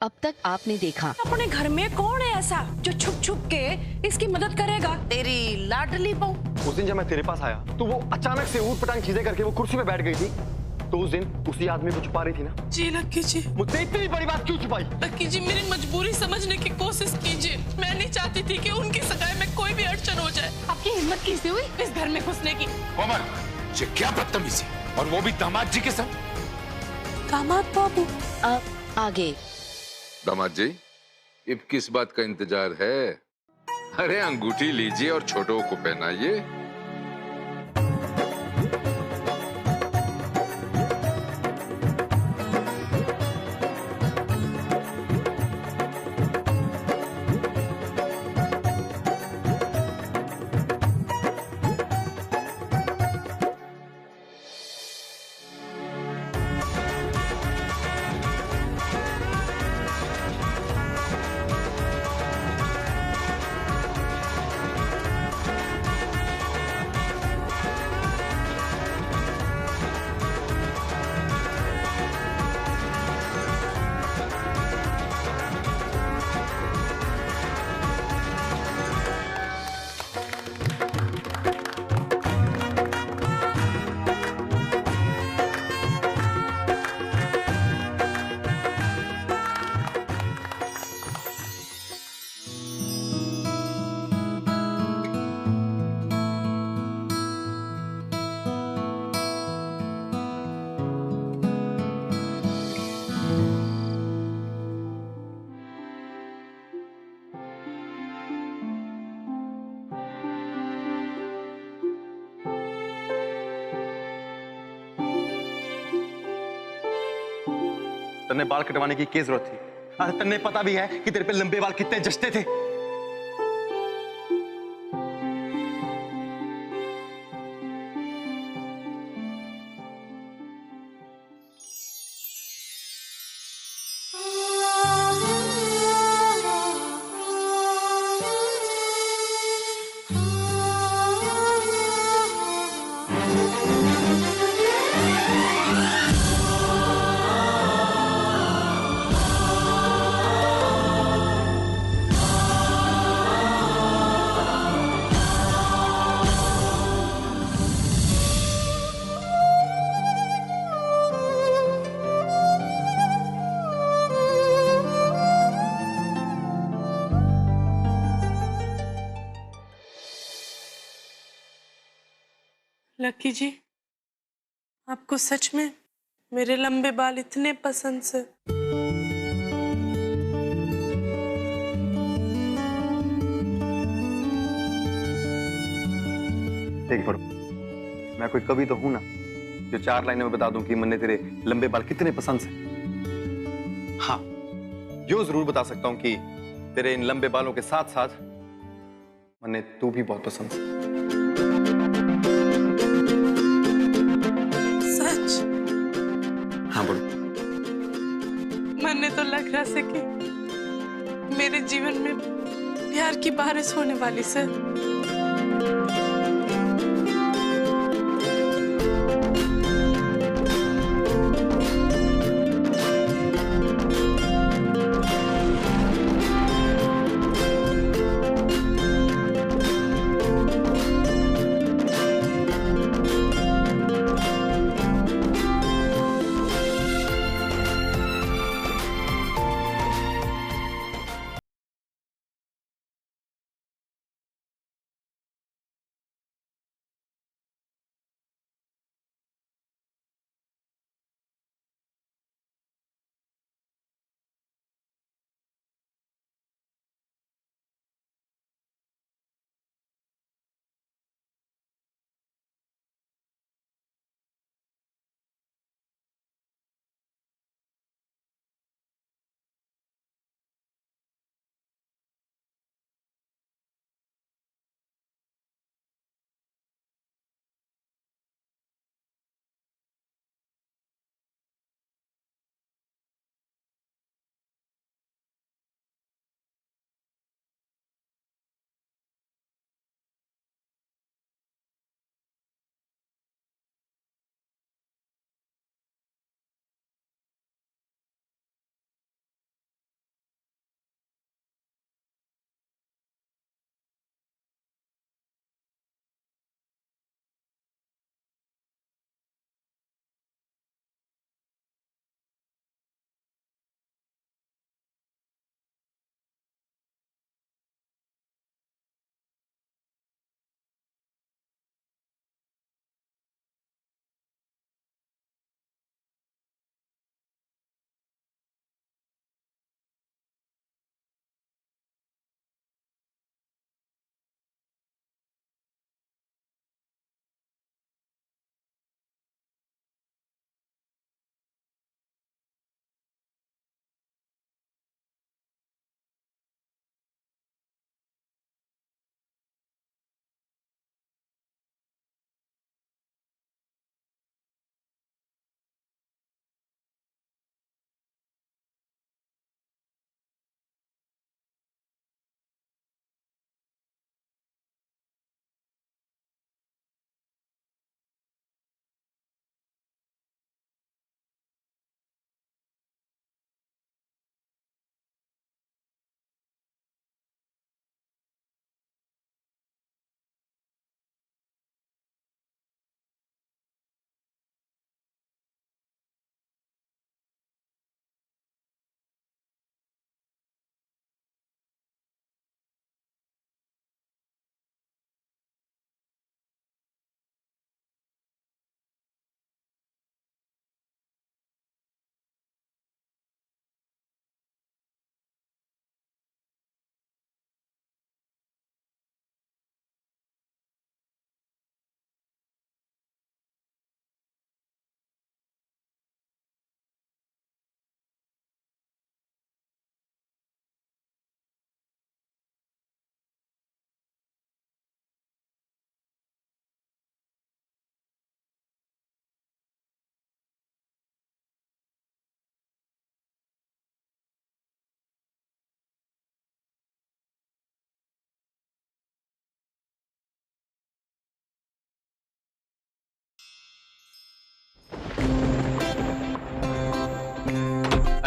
अब तक आपने देखा। अपने घर में कौन है ऐसा जो छुप छुप के इसकी मदद करेगा? तेरी लाडली बहू। उस दिन जब मैं तेरे पास आया तो वो अचानक से ऊट पटांग चीजें करके वो कुर्सी पे बैठ गई थी। तो उस दिन उसी आदमी को छुपा रही थी ना। जी लक्की जी, मुझसे इतनी बड़ी बात क्यों छुपाई? लक्की जी मेरी मजबूरी समझने की कोशिश कीजिए। मैं नहीं चाहती थी कि उनकी सगाई में कोई भी अड़चन हो जाए। आपकी हिम्मत कैसे हुई इस घर में घुसने की? कोमल, ये क्या बदतमीजी, और वो भी दामाद जी के साथ। दामाद बाबू, अब आगे। दामाद जी, अब किस बात का इंतजार है? अरे अंगूठी लीजिए और छोटों को पहनाइए। तन्ने बाल कटवाने की क्या जरूरत थी? अरे तन्ने पता भी है कि तेरे पे लंबे बाल कितने जचते थे। लक्की जी, आपको सच में मेरे लंबे बाल इतने पसंद से? देख बड़ो, मैं कोई कवि तो हूं ना जो 4 लाइनों में बता दूं कि मैंने तेरे लंबे बाल कितने पसंद से। हाँ, यो जरूर बता सकता हूं कि तेरे इन लंबे बालों के साथ साथ मैंने तू भी बहुत पसंद से। सच? हाँ बोलो। मैंने तो लग रहा से कि मेरे जीवन में प्यार की बारिश होने वाली सर।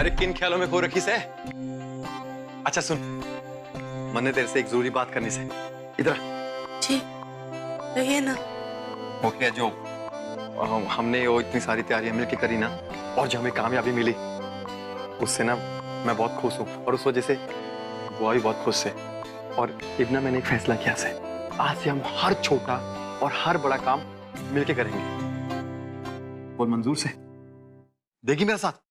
अरे किन ख्यालों में खो रखी से? अच्छा सुन, मैंने तेरे से एक जरूरी बात करनी से। इधर जी रहिए ना। हो गया जो हमने वो इतनी सारी तैयारियां मिलकर करी ना, और जो हमें कामयाबी मिली उससे ना मैं बहुत खुश हूँ, और उस वजह से वो भी बहुत खुश है। और इब्ना मैंने एक फैसला किया से, आज से हम हर छोटा और हर बड़ा काम मिलके करेंगे। बोल मंजूर से? देखी मेरे साथ?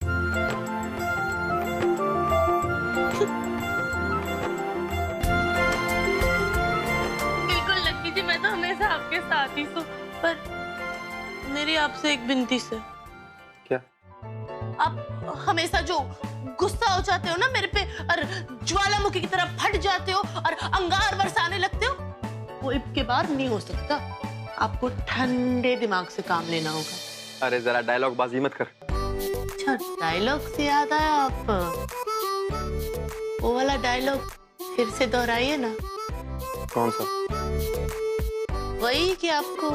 बिल्कुल लक्की जी, मैं तो हमेशा आपके साथ ही हूँ, पर मेरी आपसे एक विनती से। क्या? आप हमेशा जो गुस्सा हो जाते हो ना मेरे पे, और ज्वालामुखी की तरह फट जाते हो और अंगार बरसाने लगते हो, वो इब के बार नहीं हो सकता। आपको ठंडे दिमाग से काम लेना होगा। अरे जरा डायलॉग बाजी मत कर। अच्छा, डायलॉग से याद आया, आप वो वाला डायलॉग फिर से दोहराइए ना। कौन सा? वही कि आपको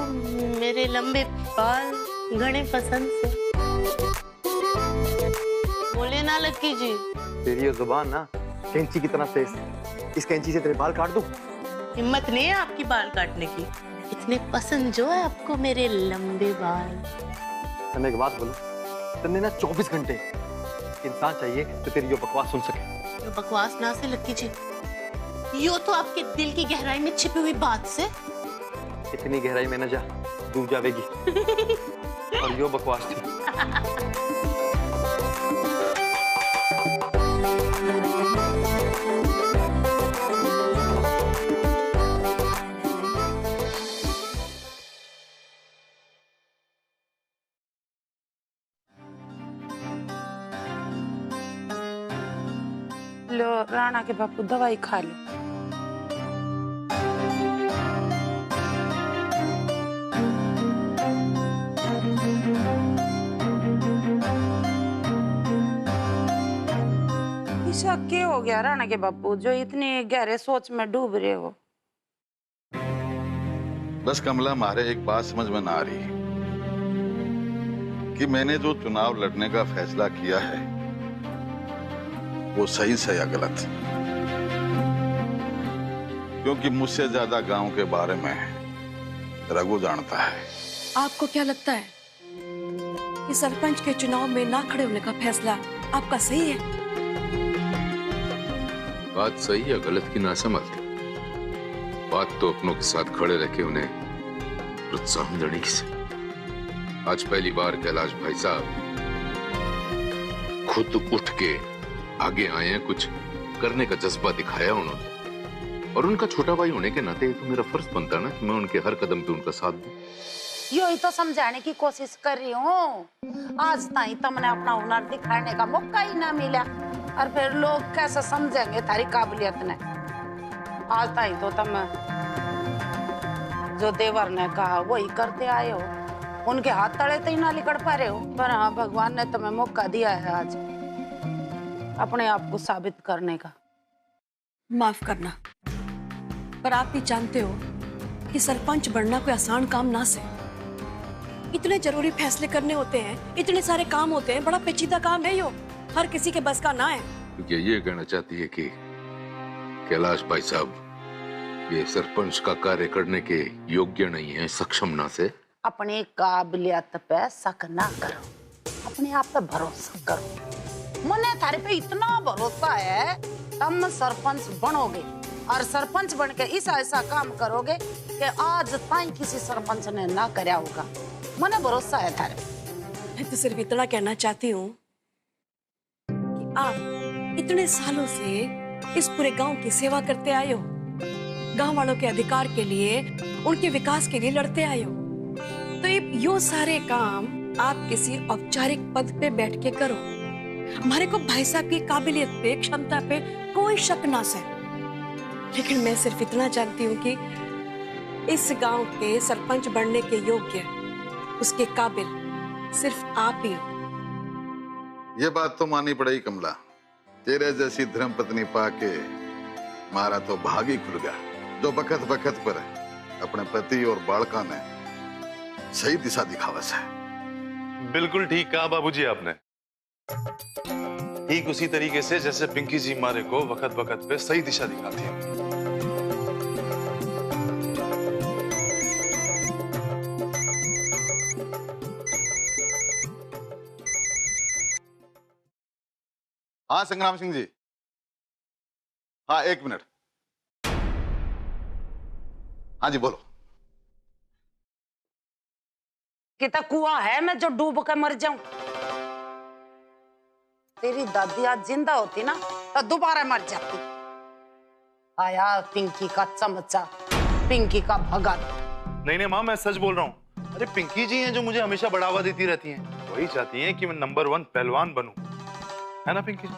मेरे लंबे बाल घने पसंद से। बोले ना लक्की जी। तेरी ये जुबान ना कैंची की तरह तेज। इस कैंची से तेरे बाल काट दूं? हिम्मत नहीं है आपकी बाल काटने की। इतने पसंद जो है आपको मेरे लंबे बाल। मैं एक बात बोलूं, तन्ने ना 24 घंटे इंसान चाहिए तो तेरी ये बकवास सुन सके। ये बकवास ना से लक्की जी, यो तो आपके दिल की गहराई में छिपी हुई बात से। इतनी गहराई में न जा, डूब जावेगी। और यो बकवास थी। लो राणा के बापू दवाई खा लो। ऐसा क्या हो गया राणा के बापू जो इतनी गहरे सोच में डूब रहे हो? बस कमला, मारे एक बात समझ में ना आ रही कि मैंने जो चुनाव लड़ने का फैसला किया है वो सही से या गलत। क्योंकि मुझसे ज्यादा गांव के बारे में रघु जानता है। आपको क्या लगता है कि सरपंच के चुनाव में ना खड़े होने का फैसला आपका सही है? बात सही या गलत की ना समझ, बात तो अपनों के साथ खड़े रखे उन्हें प्रोत्साहन देने की से। आज पहली बार कैलाश भाई साहब खुद उठ के आगे आए हैं, कुछ करने का जज्बा दिखाया उन्होंने, और उनका छोटा भाई होने के नाते तो मेरा फर्ज बनता ना कि मैं उनके हर कदम पे उनका साथ दूं। यो ही तो समझाने की कोशिश कर रही हूँ। आज तक तुमने अपना हुनर दिखाने का मौका ही ना मिला, और फिर लोग कैसे समझेंगे थारी काबिलियत ने? आज तक तो तुम जो देवर ने कहा वही करते आए हो, उनके हाथ तले तो ही ना लिकड़ पा रहे हो। पर हाँ, भगवान ने तुम्हें मौका दिया है आज अपने आप को साबित करने का। माफ करना, पर आप भी जानते हो कि सरपंच बनना कोई आसान काम ना से। इतने जरूरी फैसले करने होते हैं, इतने सारे काम होते हैं, बड़ा पेचीदा काम है यो, हर किसी के बस का ना है। क्योंकि ये कहना चाहती है कि कैलाश भाई साहब ये सरपंच का कार्य करने के योग्य नहीं है, सक्षम ना से। अपनी काबिलियत पे शक ना करो, अपने आप पे भरोसा करो। मुझे थारे पे इतना भरोसा है, तुम सरपंच बनोगे और सरपंच बन के ऐसा काम करोगे कि आज तक किसी सरपंच ने ना करया होगा। मुझे भरोसा है थारे। मैं तो सिर्फ इतना कहना चाहती हूँ कि आप इतने सालों से इस पूरे गांव की सेवा करते आए हो, गांव वालों के अधिकार के लिए, उनके विकास के लिए लड़ते आए हो, तो ये सारे काम आप किसी औपचारिक पद पे बैठ के करो। हमारे को भाई साहब की काबिलियत पे, क्षमता पे कोई शक ना से, लेकिन मैं सिर्फ इतना जानती हूँ कि इस गांव के सरपंच बनने के योग्य, उसके काबिल सिर्फ आप ही हो। ये बात तो माननी पड़ेगी कमला, तेरे जैसी धर्मपत्नी पाके मारा तो भाग ही खुल गया, जो बखत बखत पर अपने पति और बालका ने सही दिशा दिखावस है। बिल्कुल ठीक कहा बाबूजी आपने। ठीक उसी तरीके से जैसे पिंकी जी मारे को वक्त वक्त पे सही दिशा दिखाती है। हाँ संग्राम सिंह जी, हाँ 1 मिनट। हाँ जी बोलो। कितना कुआं है मैं जो डूब कर मर जाऊं? तेरी दादी आज जिंदा होती ना तो दोबारा मर जाती। आया पिंकी का चमचा, पिंकी का भगत। नहीं नहीं माँ, मैं सच बोल रहा हूँ। अरे पिंकी जी हैं जो मुझे हमेशा बढ़ावा देती रहती हैं। वही चाहती हैं कि मैं नंबर 1 पहलवान बनूं, है ना पिंकी जी?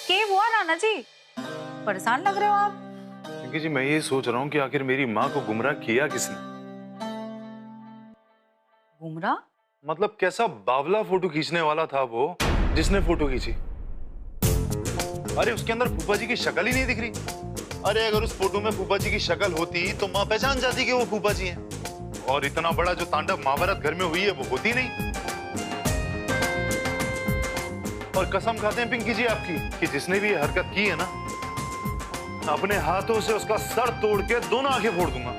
क्या हुआ नाना जी? परेशान लग रहे हो आप। पिंकी जी मैं ये सोच रहा हूँ कि आखिर मेरी माँ को गुमराह किया किसने? गुमराह? मतलब कैसा बावला फोटो खींचने वाला था वो जिसने फोटो खींची? अरे उसके अंदर फूफा जी की शक्ल ही नहीं दिख रही। अरे अगर उस फोटो में फूफा जी की शक्ल होती तो माँ पहचान जाती कि वो फूफा जी हैं। और इतना बड़ा जो तांडव महाभारत घर में हुई है वो होती नहीं। और कसम खाते हैं पिंकी जी आपकी कि जिसने भी ये हरकत की है ना, अपने हाथों से उसका सर तोड़ के दोनों आंखें फोड़ दूंगा,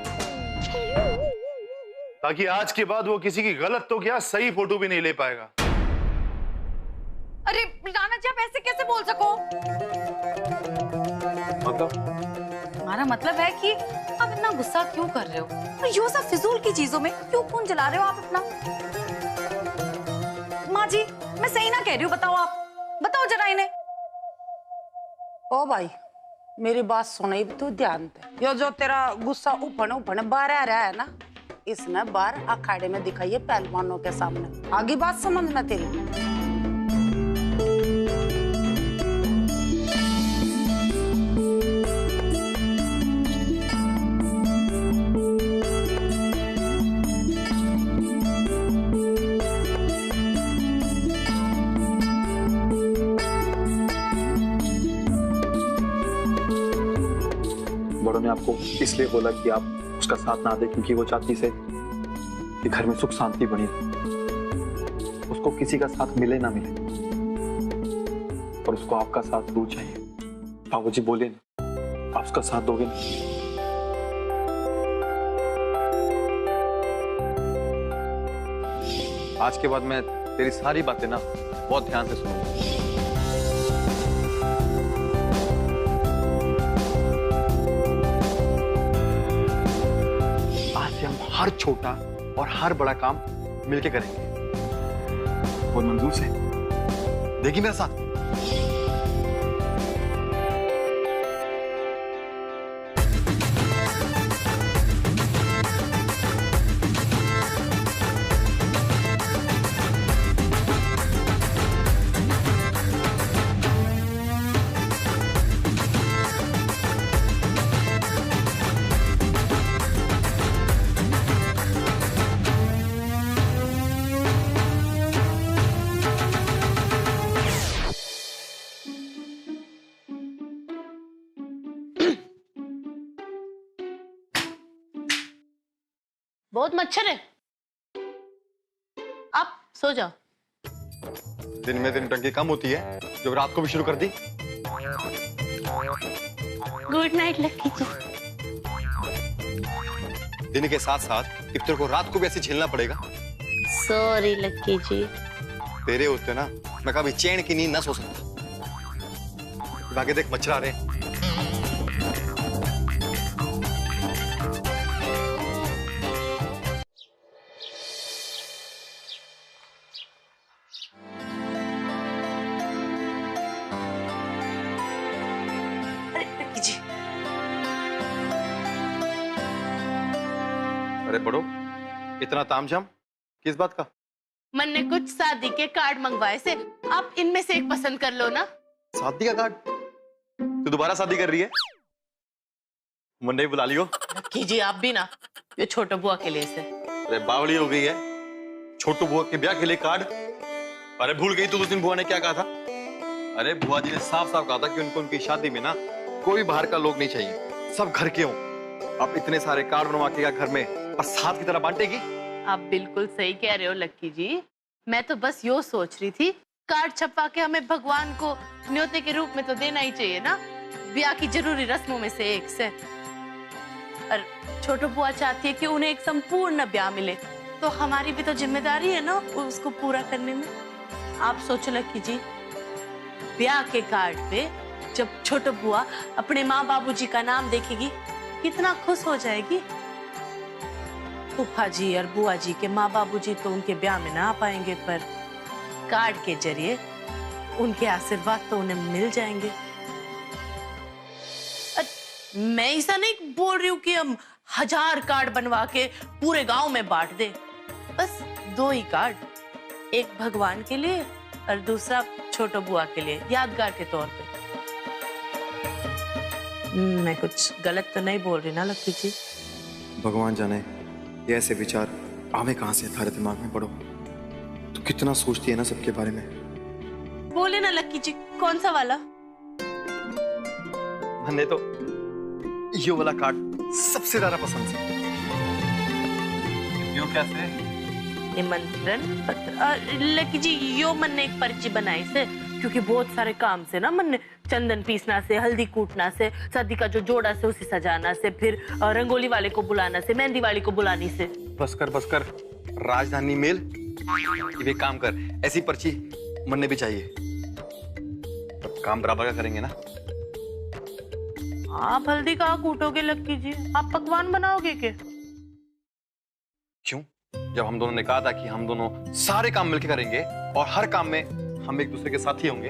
ताकि आज के बाद वो किसी की गलत तो क्या सही फोटो भी नहीं ले पाएगा। अरे नाना जी आप ऐसे कैसे बोल सको? मतलब हमारा मतलब है कि आप इतना गुस्सा क्यों कर रहे हो? और यो सब फिजूल की चीजों में क्यों खून जला रहे हो आप अपना? माँ जी मैं सही ना कह रही हूँ, बताओ आप, बताओ जरा इन्हें। ओ भाई मेरी बात सुनी तू ध्यान दे। यो जो तेरा गुस्सा उफने उफने बाहर आ रहा है ना, इसने बाहर अखाड़े में दिखाइए पहलवानों के सामने। आगे बात समझ में तेरी। बड़ों ने आपको इसलिए बोला कि आप उसका साथ ना दें क्योंकि वो चाहती से कि घर में सुख शांति बनी रहे। उसको किसी का साथ मिले ना मिले, पर उसको आपका साथ जरूर चाहिए। बाबूजी बोले ना, आप उसका साथ दोगे ना? आज के बाद मैं तेरी सारी बातें ना बहुत ध्यान से सुनूंगा। हम हर छोटा और हर बड़ा काम मिलके करेंगे। और मंजूर से देखिए मेरे साथ। बहुत मच्छर है, आप सो जाओ। दिन में दिन टंकी कम होती है जब रात को भी शुरू कर दी। गुड नाइट लक्की जी। दिन के साथ साथ इफ्तार को रात को भी ऐसे झेलना पड़ेगा। सॉरी लक्की जी। तेरे होते ना मैं कभी चैन की नींद ना सो सकता। आगे देख मच्छर आ रहे हैं। अरे बड़ो इतना तामझाम किस बात का? मन ने कुछ शादी के कार्ड मंगवाए से, आप इनमें से एक पसंद कर लो ना। शादी का कार्ड? तू दोबारा शादी कर रही है? मुन्ने बुला लियो। कीजिए आप भी ना, ये छोटो बुआ के लिए से। अरे बावली हो गई है, छोटू बुआ के ब्याह के लिए कार्ड? अरे भूल गई तू उस दिन बुआ ने क्या कहा था? अरे बुआ जी ने साफ साफ कहा था कि उनको उनकी शादी में ना कोई बाहर का लोग नहीं चाहिए, सब घर के हों। अब इतने सारे कार्ड बनवा के घर में प्रसाद की तरह बांटेगी? आप बिल्कुल सही कह रहे हो लक्की जी। मैं तो बस यो सोच रही थी, कार्ड छपवा के हमें भगवान को न्योते के रूप में तो देना ही चाहिए ना, ब्याह की जरूरी रस्मों में से एक से। और छोटू बुआ चाहती है कि उन्हें एक संपूर्ण ब्याह मिले, तो हमारी भी तो जिम्मेदारी है ना उसको पूरा करने में। आप सोचो लक्की जी, ब्याह के कार्ड पे जब छोटू बुआ अपने माँ बाबूजी का नाम देखेगी कितना खुश हो जाएगी। फूफा जी और बुआ जी के माँ बाबूजी तो उनके ब्याह में ना आ पाएंगे, पर कार्ड के जरिए उनके आशीर्वाद तो उन्हें मिल जाएंगे। मैं ऐसा नहीं बोल रही हूँ कि हम 1000 कार्ड बनवा के पूरे गांव में बांट दे, बस 2 ही कार्ड, एक भगवान के लिए और दूसरा छोटो बुआ के लिए, यादगार के तौर पे। मैं कुछ गलत तो नहीं बोल रही ना लक्की जी? भगवान जाने ये ऐसे विचार आवे कहां से थारे दिमाग में पड़ो। तो कितना सोचती है ना सबके बारे में। बोले ना लक्की जी, कौन सा वाला? मैंने तो ये वाला कार्ड सबसे ज्यादा पसंद है। यो कैसे? निमंत्रण पत्र। लक्की जी, यो मन ने एक पर्ची बनाई से, क्योंकि बहुत सारे काम से ना मन ने चंदन पीसना से, हल्दी कूटना से, शादी का जो जोड़ा से उसे सजाना से, फिर रंगोली वाले को बुलाना से, मेहंदी वाली को बुलानी से। बस कर राजधानी मेल ये काम कर, ऐसी पर्ची मन ने भी चाहिए। तो काम बराबर का करेंगे ना। आप हल्दी कहाँ कूटोगे लक्की जी? आप पकवान बनाओगे क्या? क्यों? जब हम दोनों ने कहा था कि हम दोनों सारे काम मिलकर करेंगे और हर काम में हम एक दूसरे के साथ ही होंगे,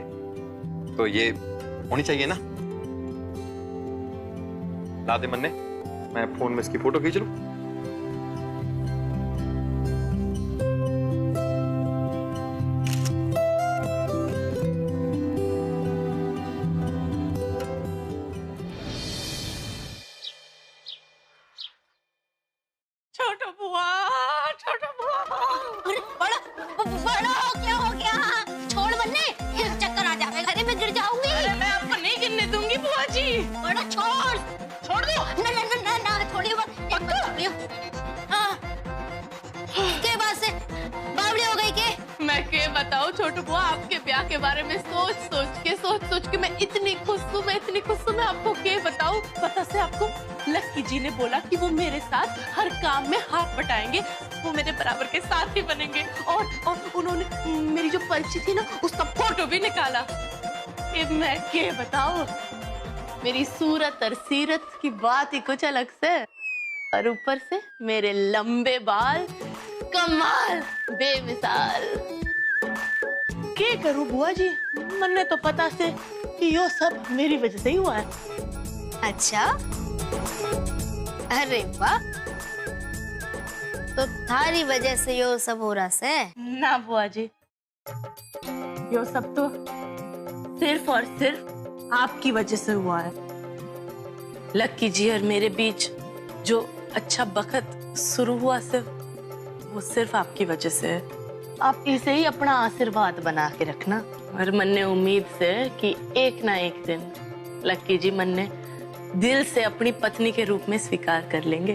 तो ये होनी चाहिए ना। ला दे मन्ने, मैं फोन में इसकी फोटो खींच लूं। छोटो बुआ, छोटो बुआ। अरे बड़ा क्या हो गया? छोड़ मन्ने, फिर चक्कर आ जाएगा, अरे मैं गिर जाऊंगी। अरे मैं आपको नहीं गिरने दूंगी बुआ जी। बड़ा छोड़ दो। ना थोड़ी बात हाँ के बाद से बावड़ी हो गई के? मैं क्या बताऊं छोटू बुआ, आपके ब्याह के बारे में सोच के मैं इतनी खुश हूँ, मैं आपको क्या बताऊं। पता से आपको लक्की जी ने बोला कि वो मेरे साथ हर काम में हाथ बटाएंगे, वो मेरे बराबर के साथ ही बनेंगे, और उन्होंने मेरी जो पर्ची थी ना उसका फोटो भी निकाला। मैं क्या बताऊं, मेरी सूरत और सीरत की बात ही कुछ अलग से, और ऊपर से मेरे लंबे बाल, कमाल, बेमिसाल। क्या करूं बुआ जी, मन्ने तो पता से कि यो सब मेरी वजह से ही हुआ है। अच्छा, अरे वाह, तो थारी वजह से यो सब हो रहा से? ना बुआ जी, यो सब तो सिर्फ और सिर्फ आपकी वजह से हुआ है। लक्की जी और मेरे बीच जो अच्छा वक्त शुरू हुआ वो सिर्फ आपकी वजह से है। आप इसे ही अपना आशीर्वाद बना के रखना, और मन्ने उम्मीद से कि एक ना एक दिन लक्की जी मन्ने दिल से अपनी पत्नी के रूप में स्वीकार कर लेंगे।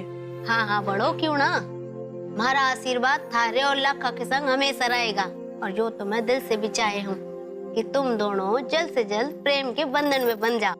हाँ बड़ो क्यों ना, हमारा आशीर्वाद थारे और लक्का के संग हमेशा रहेगा। और जो तो मैं दिल से भी चाहे हूँ कि तुम दोनों जल्द से जल्द प्रेम के बंधन में बंध जाओ।